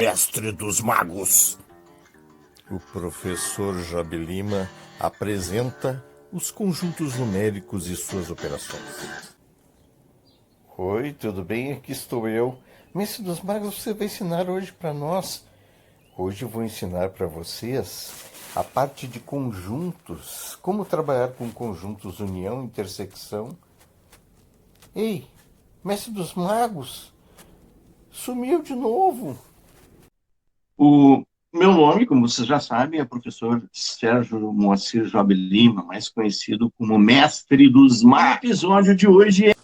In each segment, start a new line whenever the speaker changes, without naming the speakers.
Mestre dos Magos.
O professor Job Lima apresenta os conjuntos numéricos e suas operações. Oi, tudo bem? Aqui estou eu. Mestre dos Magos, você vai ensinar hoje para nós. Hoje eu vou ensinar para vocês a parte de conjuntos, como trabalhar com conjuntos união, intersecção. Ei, Mestre dos Magos, sumiu de novo.
O meu nome, como vocês já sabem, é professor Sérgio Moacir Job Lima, mais conhecido como Mestre dos Magos. O episódio de hoje é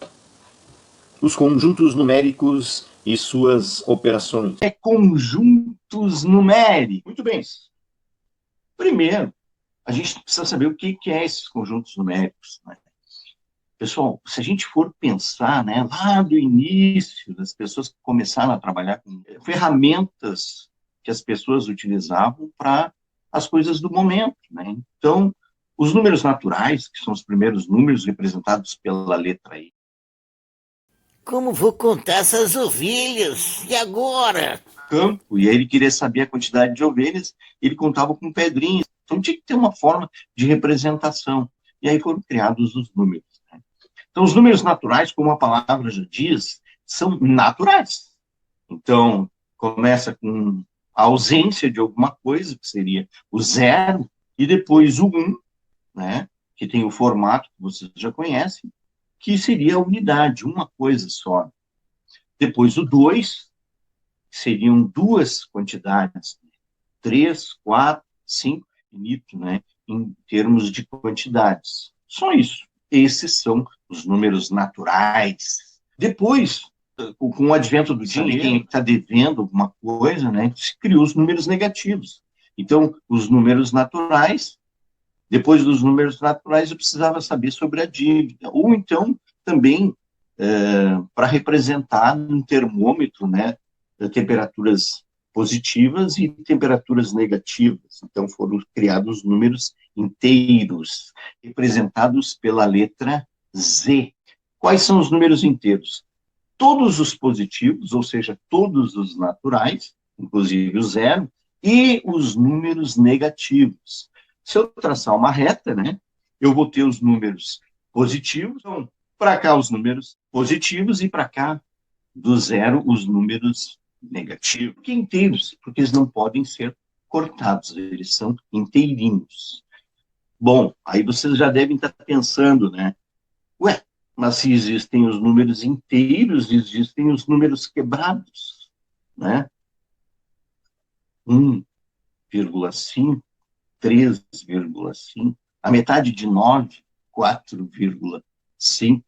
os conjuntos numéricos e suas operações. É conjuntos numéricos. Muito bem. Primeiro, a gente precisa saber o que é esses conjuntos numéricos, né? Pessoal, se a gente for pensar, né, lá do início, das pessoas que começaram a trabalhar com ferramentas que as pessoas utilizavam para as coisas do momento, né? Então, os números naturais, que são os primeiros números representados pela letra I.
Como vou contar essas ovelhas? E agora?
Campo, e aí ele queria saber a quantidade de ovelhas, ele contava com pedrinhas. Então, tinha que ter uma forma de representação. E aí foram criados os números, né? Então, os números naturais, como a palavra já diz, são naturais. Então, começa com a ausência de alguma coisa, que seria o zero, e depois o um, né, que tem o formato que vocês já conhecem, que seria a unidade, uma coisa só. Depois o dois, que seriam duas quantidades, 3, 4, 5, infinito, né, em termos de quantidades. Só isso. Esses são os números naturais. Depois, com o advento do dinheiro, quem está devendo alguma coisa, né, se criou os números negativos. Então, os números naturais, depois dos números naturais, eu precisava saber sobre a dívida. Ou então, também, para representar um termômetro, né, temperaturas positivas e temperaturas negativas. Então, foram criados números inteiros, representados pela letra Z. Quais são os números inteiros? Todos os positivos, ou seja, todos os naturais, inclusive o zero, e os números negativos. Se eu traçar uma reta, né, eu vou ter os números positivos, então, para cá os números positivos e para cá, do zero, os números negativos. Por que inteiros? Porque eles não podem ser cortados, eles são inteirinhos. Bom, aí vocês já devem estar pensando, né? Ué, mas se existem os números inteiros, existem os números quebrados, né? 1,5, 3,5, a metade de 9, 4,5.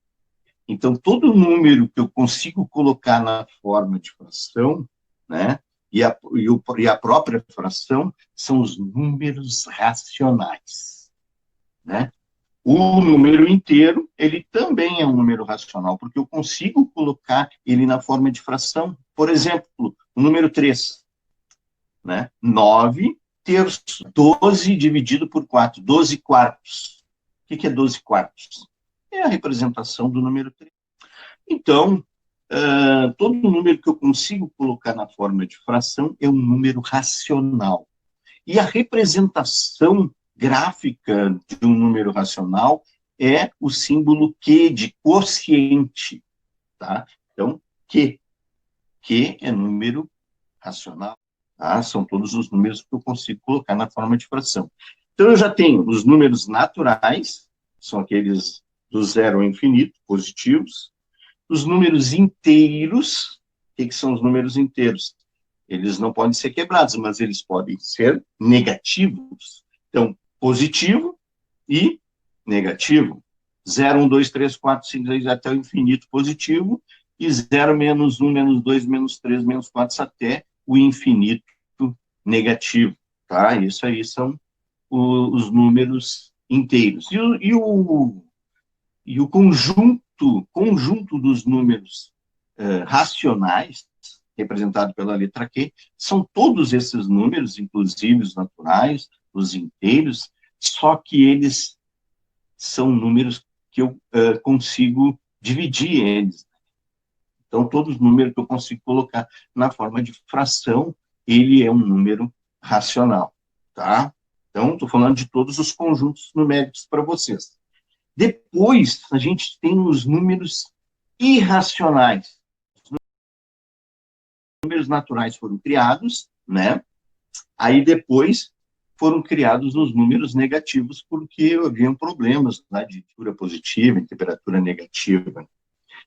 Então, todo número que eu consigo colocar na forma de fração, né, e a própria fração, são os números racionais, né? O número inteiro, ele também é um número racional, porque eu consigo colocar ele na forma de fração. Por exemplo, o número 3, né? 9 terços, 12 dividido por 4, 12 quartos. O que é 12 quartos? É a representação do número 3. Então, todo número que eu consigo colocar na forma de fração é um número racional. E a representação gráfica de um número racional é o símbolo Q de quociente, tá? Então, Q é número racional, tá? São todos os números que eu consigo colocar na forma de fração. Então, eu já tenho os números naturais, são aqueles do zero ao infinito, positivos. Os números inteiros, o que são os números inteiros? Eles não podem ser quebrados, mas eles podem ser negativos. Então, positivo e negativo. 0, 1, 2, 3, 4, 5, 6, até o infinito positivo, e 0, menos 1, menos 2, menos 3, menos 4, até o infinito negativo. Tá? Isso aí são os números inteiros. E o conjunto dos números racionais, representado pela letra Q, são todos esses números, inclusive os naturais, os inteiros, só que eles são números que eu consigo dividir eles. Então, todos os números que eu consigo colocar na forma de fração, ele é um número racional, tá? Então, estou falando de todos os conjuntos numéricos para vocês. Depois, a gente tem os números irracionais. Os números naturais foram criados, né? Aí depois foram criados os números negativos porque haviam problemas lá de temperatura positiva e temperatura negativa.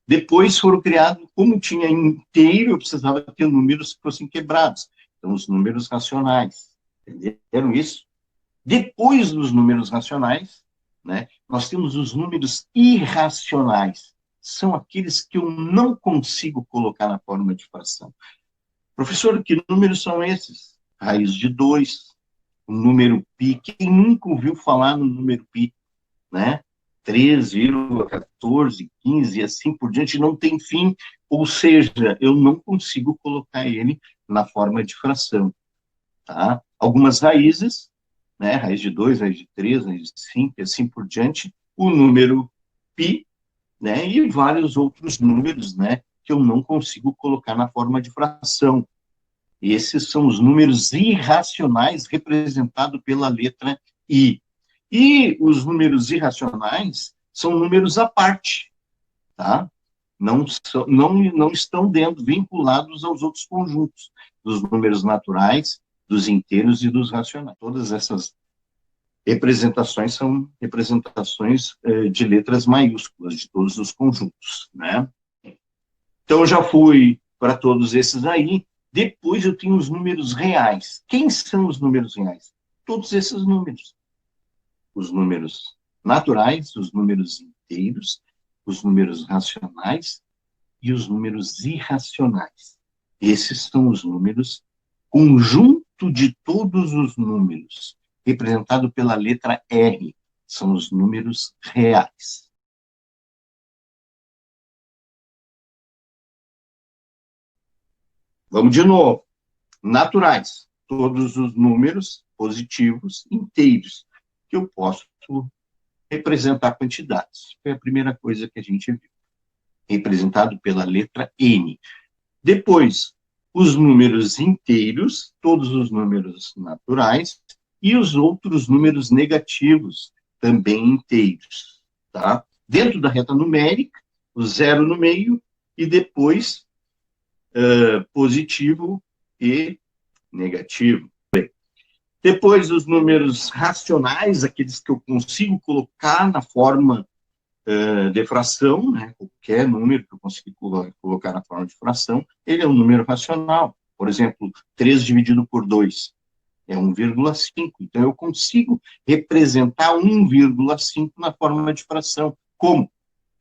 Depois foram criados, como tinha inteiro, eu precisava ter números que fossem quebrados. Então, os números racionais. Entenderam isso? Depois dos números racionais, né, nós temos os números irracionais. São aqueles que eu não consigo colocar na forma de fração. Professor, que números são esses? Raiz de 2, o número π. Quem nunca ouviu falar no número π, né? 3,14, 15 e assim por diante, não tem fim, ou seja, eu não consigo colocar ele na forma de fração, tá? Algumas raízes, né, raiz de 2, raiz de 3, raiz de 5 e assim por diante, o número π, né, e vários outros números, né, que eu não consigo colocar na forma de fração. E esses são os números irracionais representados pela letra I. E os números irracionais são números à parte, tá? Não estão vinculados aos outros conjuntos, dos números naturais, dos inteiros e dos racionais. Todas essas representações são representações de letras maiúsculas, de todos os conjuntos, né? Então, eu já fui para todos esses aí. Depois eu tenho os números reais. Quem são os números reais? Todos esses números. Os números naturais, os números inteiros, os números racionais e os números irracionais. Esses são os números, conjunto de todos os números, representado pela letra R, são os números reais. Vamos de novo. Naturais, todos os números positivos inteiros, que eu posso representar quantidades. Foi a primeira coisa que a gente viu. Representado pela letra N. Depois, os números inteiros, todos os números naturais, e os outros números negativos, também inteiros. Tá? Dentro da reta numérica, o zero no meio, e depois positivo e negativo. Depois, os números racionais, aqueles que eu consigo colocar na forma de fração, né? Qualquer número que eu consiga colocar na forma de fração, ele é um número racional. Por exemplo, 3 dividido por 2 é 1,5. Então, eu consigo representar 1,5 na forma de fração. Como?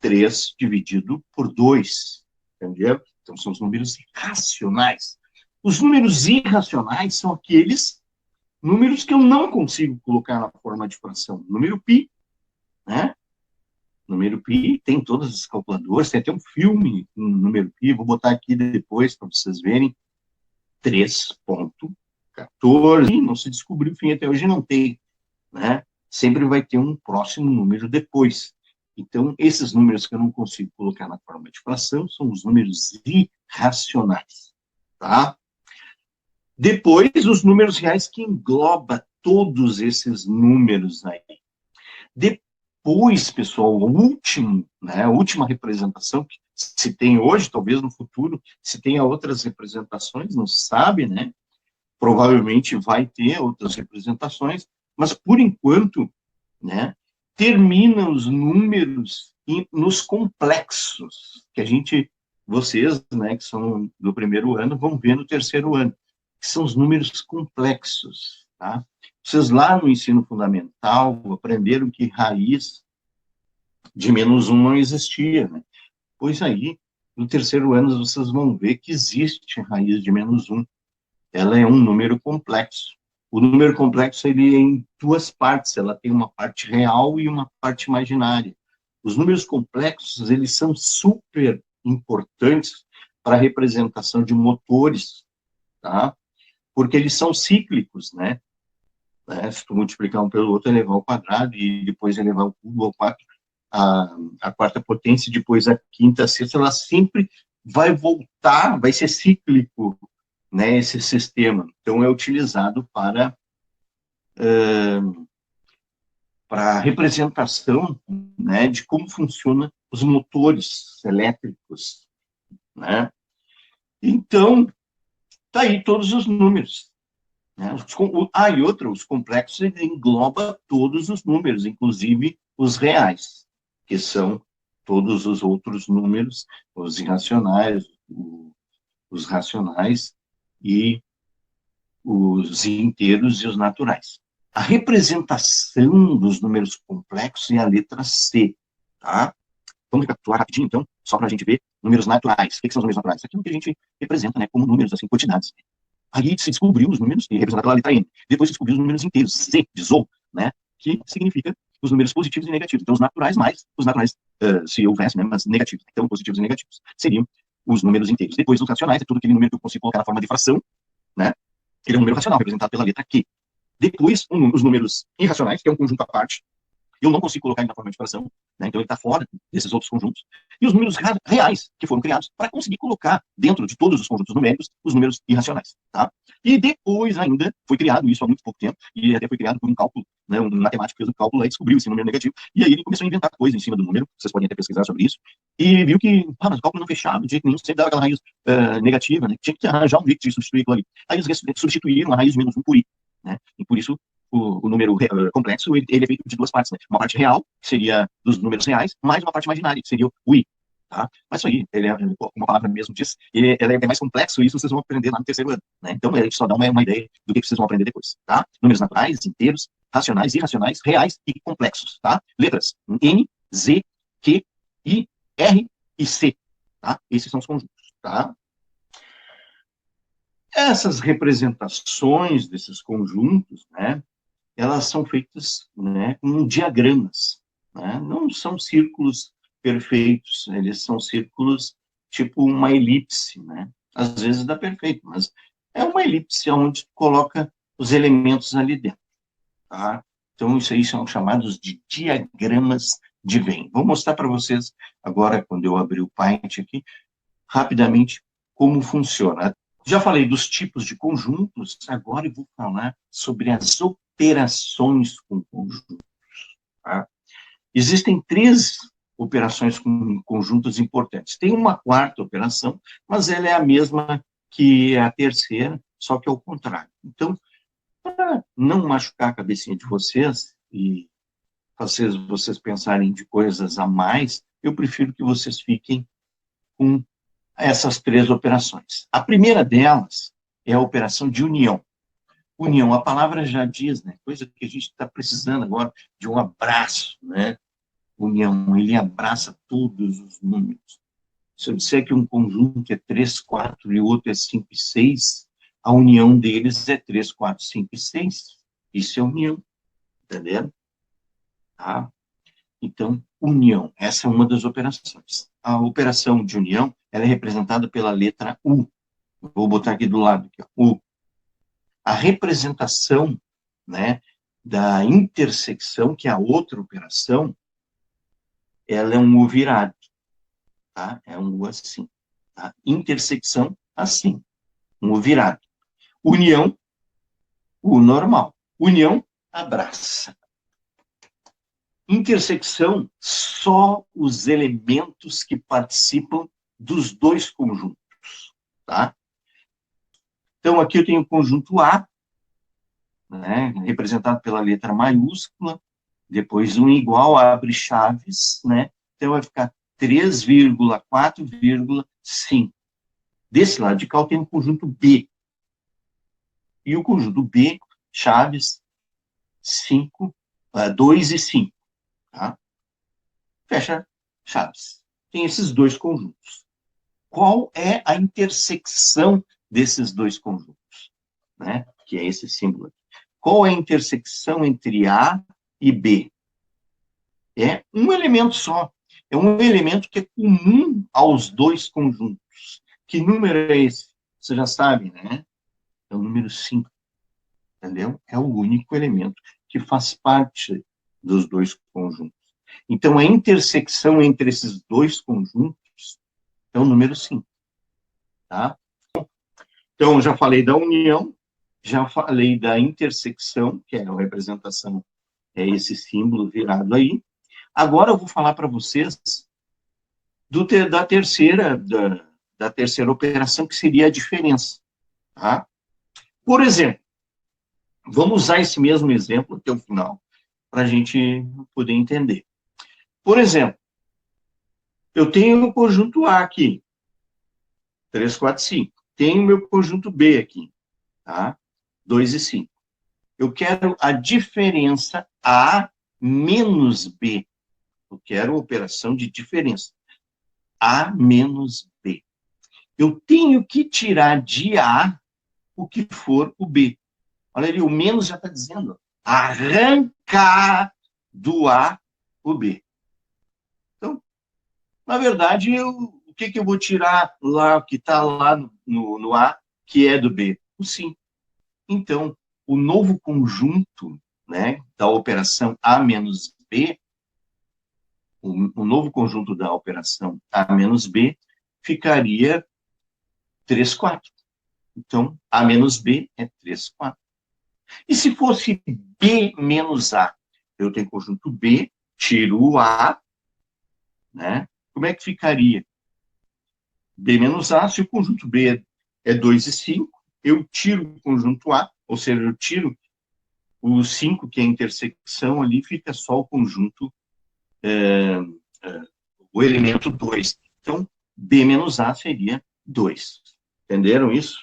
3 dividido por 2. Entendeu? Então, são os números racionais. Os números irracionais são aqueles números que eu não consigo colocar na forma de fração. Número π, né? Número π tem todas as calculadoras, tem até um filme com número π, vou botar aqui depois para vocês verem. 3,14, não se descobriu o fim, até hoje não tem, né? Sempre vai ter um próximo número depois. Então, esses números que eu não consigo colocar na forma de fração são os números irracionais, tá? Depois, os números reais que engloba todos esses números aí. Depois, pessoal, o último, né, a última representação que se tem hoje, talvez no futuro, se tenha outras representações, não se sabe, né? Provavelmente vai ter outras representações, mas por enquanto, né, termina os números nos complexos, que vocês, né, que são do primeiro ano, vão ver no terceiro ano, que são os números complexos, tá? Vocês lá no ensino fundamental aprenderam que raiz de -1 não existia, né? Pois aí, no terceiro ano, vocês vão ver que existe raiz de -1. Ela é um número complexo. O número complexo, ele é em duas partes, ela tem uma parte real e uma parte imaginária. Os números complexos, eles são super importantes para a representação de motores, tá? Porque eles são cíclicos, né? Se tu multiplicar um pelo outro, elevar ao quadrado, e depois elevar o cubo ao quatro, a quarta potência, e depois a quinta, a sexta, ela sempre vai voltar, vai ser cíclico, né, esse sistema. Então, é utilizado para a representação, né, de como funcionam os motores elétricos, né? Então, tá aí todos os números, né? E outra, os complexos, ele engloba todos os números, inclusive os reais, que são todos os outros números, os irracionais, os racionais e os inteiros e os naturais. A representação dos números complexos é a letra C, tá? Vamos recapitular rapidinho, então, só para a gente ver números naturais. O que são os números naturais? Aquilo que a gente representa, né, como números, assim, quantidades. Aí se descobriu os números, e representado pela letra N. Depois se descobriu os números inteiros, Z, de Zou, né, que significa os números positivos e negativos. Então, os naturais mais, os naturais, se houvesse, né, mas negativos. Então, positivos e negativos seriam os números inteiros. Depois, os racionais, é tudo aquele número que eu consigo colocar na forma de fração, né, ele é um número racional, representado pela letra Q. Depois, os números irracionais, que é um conjunto à parte, eu não consigo colocar ele na forma de fração, né? Então ele está fora desses outros conjuntos. E os números reais, que foram criados para conseguir colocar dentro de todos os conjuntos numéricos os números irracionais, tá? E depois ainda foi criado isso há muito pouco tempo, e até foi criado por um cálculo, né? Um matemático fez um cálculo e descobriu esse número negativo, e aí ele começou a inventar coisas em cima do número, vocês podem até pesquisar sobre isso, e viu que, mas o cálculo não fechava de jeito nenhum, sempre dava aquela raiz negativa, né? Tinha que arranjar um jeito de substituir aquilo ali. Aí eles substituíram a raiz de menos 1 por i, né? E por isso o número complexo, ele é feito de duas partes, né? Uma parte real, que seria dos números reais, mais uma parte imaginária, que seria o i, tá? Mas isso aí, como a palavra mesmo diz, ele é mais complexo, e isso vocês vão aprender lá no terceiro ano, né? Então, ele só dá uma ideia do que vocês vão aprender depois, tá? Números naturais, inteiros, racionais, irracionais, reais e complexos, tá? Letras N, Z, Q, I, R e C, tá? Esses são os conjuntos, tá? Essas representações desses conjuntos, né, elas são feitas, né, com diagramas, né? Não são círculos perfeitos, eles são círculos tipo uma elipse, né? Às vezes dá perfeito, mas é uma elipse onde coloca os elementos ali dentro, tá? Então, isso aí são chamados de diagramas de Venn. Vou mostrar para vocês agora, quando eu abrir o Paint aqui, rapidamente, como funciona. Já falei dos tipos de conjuntos, agora eu vou falar sobre as operações com conjuntos, tá? Existem 3 operações com conjuntos importantes. Tem uma quarta operação, mas ela é a mesma que a terceira, só que é o contrário. Então, para não machucar a cabecinha de vocês e fazer vocês pensarem de coisas a mais, eu prefiro que vocês fiquem com essas 3 operações. A primeira delas é a operação de união. União, a palavra já diz, né? Coisa que a gente está precisando agora de um abraço, né? União, ele abraça todos os números. Se eu disser que um conjunto é 3, 4 e o outro é 5 e 6, a união deles é 3, 4, 5 e 6. Isso é união, entendeu? Tá? Então, união, essa é uma das operações. A operação de união, ela é representada pela letra U. Vou botar aqui do lado, aqui, ó, U. A representação, né, da intersecção, que é a outra operação, ela é um U virado, tá? É um U assim. Tá? Intersecção, assim. Um U virado. União, U normal. União, abraça. Intersecção, só os elementos que participam dos 2 conjuntos, tá? Então, aqui eu tenho o conjunto A, né, representado pela letra maiúscula, depois um igual abre chaves, né? Então, vai ficar 3,4,5. Desse lado de cá, eu tenho o conjunto B. E o conjunto B, chaves, 5, 2 e 5. Tá? Fecha chaves. Tem esses 2 conjuntos. Qual é a intersecção desses 2 conjuntos? Né? Que é esse símbolo aqui. Qual é a intersecção entre A e B? É um elemento só. É um elemento que é comum aos 2 conjuntos. Que número é esse? Você já sabe, né? É o número 5. Entendeu? É o único elemento que faz parte dos 2 conjuntos. Então, a intersecção entre esses 2 conjuntos é o número 5. Tá? Então, já falei da união, já falei da intersecção, que é a representação, é esse símbolo virado aí. Agora eu vou falar para vocês da terceira operação, que seria a diferença. Tá? Por exemplo, vamos usar esse mesmo exemplo até o final, para a gente poder entender. Por exemplo, eu tenho o conjunto A aqui, 3, 4, 5. Tenho o meu conjunto B aqui, tá? 2 e 5. Eu quero a diferença A menos B. Eu quero a operação de diferença. A menos B. Eu tenho que tirar de A o que for o B. Olha ali, o menos já está dizendo. Arrancar do A o B. Então, na verdade, o que eu vou tirar lá, que está lá no A, que é do B? O sim. Então, o novo conjunto, né, da operação A menos B, o novo conjunto da operação A menos B, ficaria 3, 4. Então, A menos B é 3, 4. E se fosse B menos A? Eu tenho conjunto B, tiro o A, né? Como é que ficaria? B menos A, se o conjunto B é 2 e 5, eu tiro o conjunto A, ou seja, eu tiro o 5, que é a intersecção ali, fica só o conjunto, o elemento 2. Então, B menos A seria 2. Entenderam isso?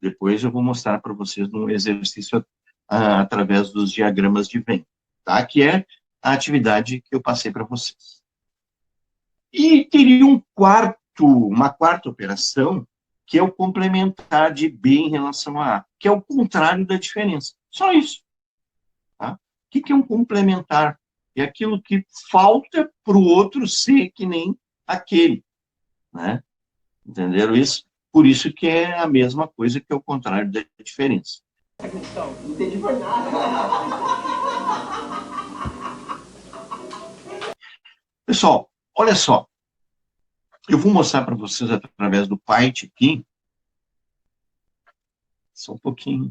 Depois eu vou mostrar para vocês num exercício através dos diagramas de Venn, tá? Que é a atividade que eu passei para vocês. E teria uma quarta operação, que é o complementar de B em relação a A, que é o contrário da diferença. Só isso. Tá? O que é um complementar? É aquilo que falta para o outro ser que nem aquele. Né? Entenderam isso? Por isso que é a mesma coisa que é o contrário da diferença. Não entendi por nada. Pessoal, olha só. Eu vou mostrar para vocês através do Python aqui. Só um pouquinho.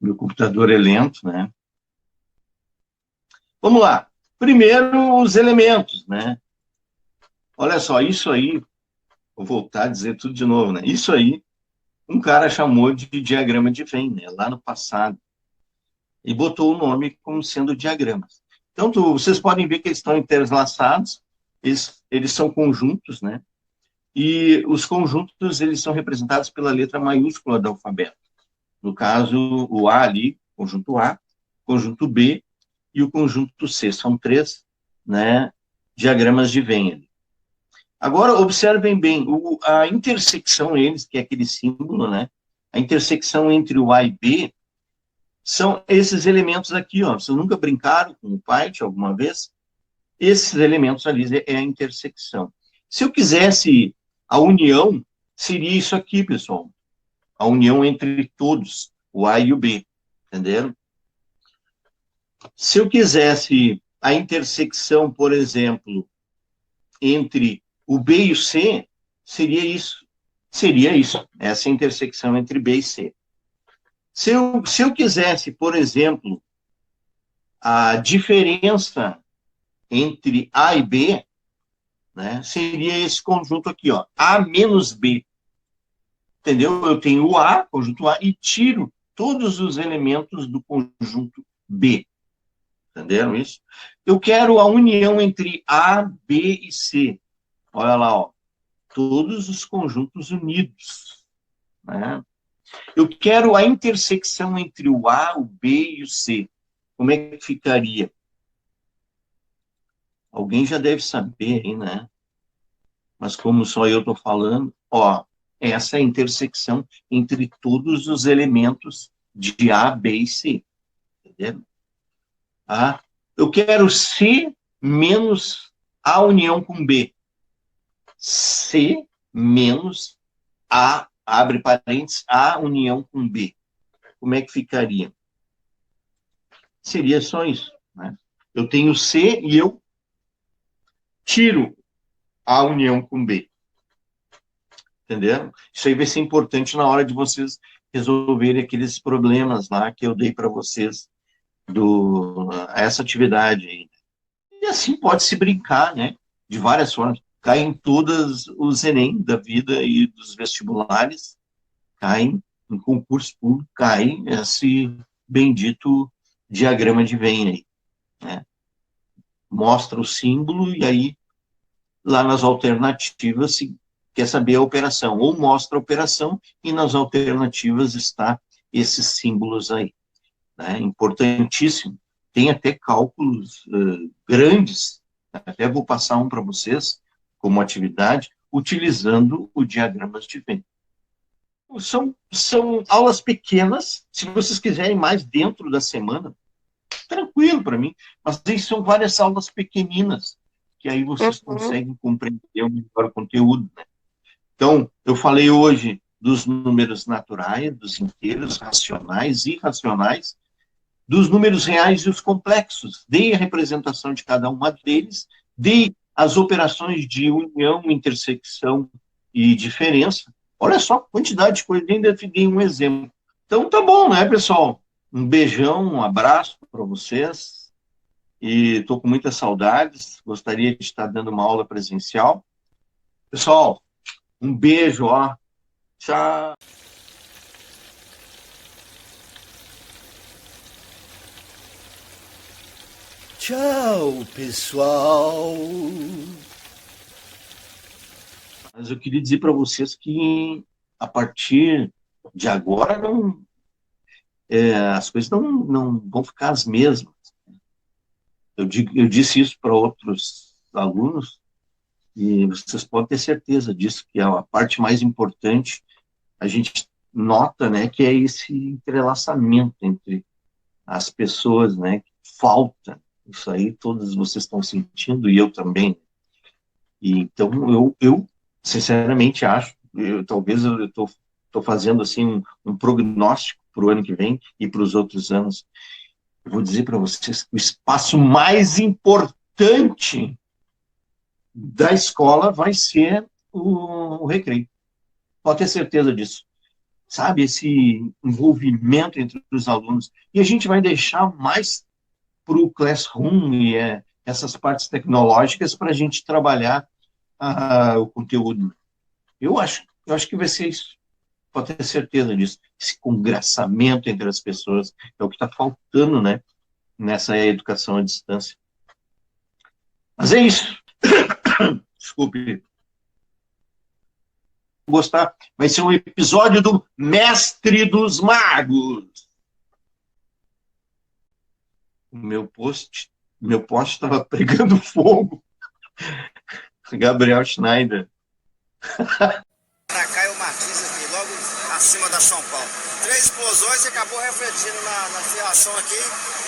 Meu computador é lento, né? Vamos lá. Primeiro, os elementos, né? Olha só, isso aí, vou voltar a dizer tudo de novo, né? Isso aí, um cara chamou de diagrama de Venn, né? Lá no passado. E botou o nome como sendo diagramas. Então, vocês podem ver que eles estão interlaçados, eles são conjuntos, né? E os conjuntos, eles são representados pela letra maiúscula do alfabeto. No caso, o A ali, conjunto A, conjunto B e o conjunto C. São 3, né, diagramas de Venn. Agora, observem bem, a intersecção eles, que é aquele símbolo, né, a intersecção entre o A e B, são esses elementos aqui, ó. Vocês nunca brincaram com o Python alguma vez? Esses elementos ali é a intersecção. Se eu quisesse a união, seria isso aqui, pessoal. A união entre todos, o A e o B, entenderam? Se eu quisesse a intersecção, por exemplo, entre o B e o C, seria isso. Seria isso, essa intersecção entre B e C. Se eu quisesse, por exemplo, a diferença entre A e B, né, seria esse conjunto aqui, ó, A menos B. Entendeu? Eu tenho o A, conjunto A, e tiro todos os elementos do conjunto B. Entenderam isso? Eu quero a união entre A, B e C. Olha lá, ó. Todos os conjuntos unidos. Né? Eu quero a intersecção entre o A, o B e o C. Como é que ficaria? Alguém já deve saber, hein, né? Mas como só eu estou falando, ó, essa é a intersecção entre todos os elementos de A, B e C. Entendeu? Ah, eu quero C menos A união com B. C menos A, abre parênteses, A união com B. Como é que ficaria? Seria só isso. Né? Eu tenho C e eu tiro A união com B. Entendeu? Isso aí vai ser importante na hora de vocês resolverem aqueles problemas lá que eu dei para vocês essa atividade aí. E assim pode se brincar, né? De várias formas. Caem todos os Enem da vida e dos vestibulares, caem em concurso público, caem esse bendito diagrama de Venn aí, né? Mostra o símbolo e aí lá nas alternativas se quer saber a operação, ou mostra a operação e nas alternativas está esses símbolos aí, né? Importantíssimo. Tem até cálculos grandes, até vou passar um para vocês como atividade, utilizando o diagrama de Venn. São aulas pequenas, se vocês quiserem mais dentro da semana, tranquilo para mim, mas aí são várias aulas pequeninas, que aí vocês conseguem compreender melhor o conteúdo, né? Então, eu falei hoje dos números naturais, dos inteiros, racionais, irracionais, dos números reais e os complexos. Dei a representação de cada uma deles, dei as operações de união, intersecção e diferença. Olha só a quantidade de coisa, ainda dei um exemplo. Então, tá bom, né, pessoal? Um beijão, um abraço para vocês. E estou com muitas saudades. Gostaria de estar dando uma aula presencial. Pessoal, um beijo, ó. Tchau.
Tchau, pessoal.
Mas eu queria dizer para vocês que a partir de agora as coisas não vão ficar as mesmas. Eu disse isso para outros alunos e vocês podem ter certeza disso, que a parte mais importante a gente nota, né, que é esse entrelaçamento entre as pessoas, né, que falta. Isso aí todos vocês estão sentindo e eu também. E então eu sinceramente acho, talvez eu estou fazendo assim um prognóstico para o ano que vem e para os outros anos. Eu vou dizer para vocês que o espaço mais importante da escola vai ser o recreio. Pode ter certeza disso. Sabe, esse envolvimento entre os alunos. E a gente vai deixar mais para o classroom e essas partes tecnológicas para a gente trabalhar o conteúdo. Eu acho que vai ser isso. Pode ter certeza disso. Esse congraçamento entre as pessoas é o que está faltando, né, nessa educação à distância. Mas é isso. Desculpe. Gostar. Vai ser um episódio do Mestre dos Magos. O meu poste estava pegando fogo. Gabriel Schneider.
Caio Martins aqui, logo acima da São Paulo. 3 explosões e acabou refletindo na fiação aqui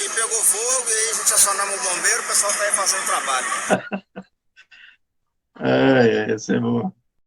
e pegou fogo, e aí a gente acionamos o bombeiro, o pessoal está aí fazendo trabalho.
Essa é boa.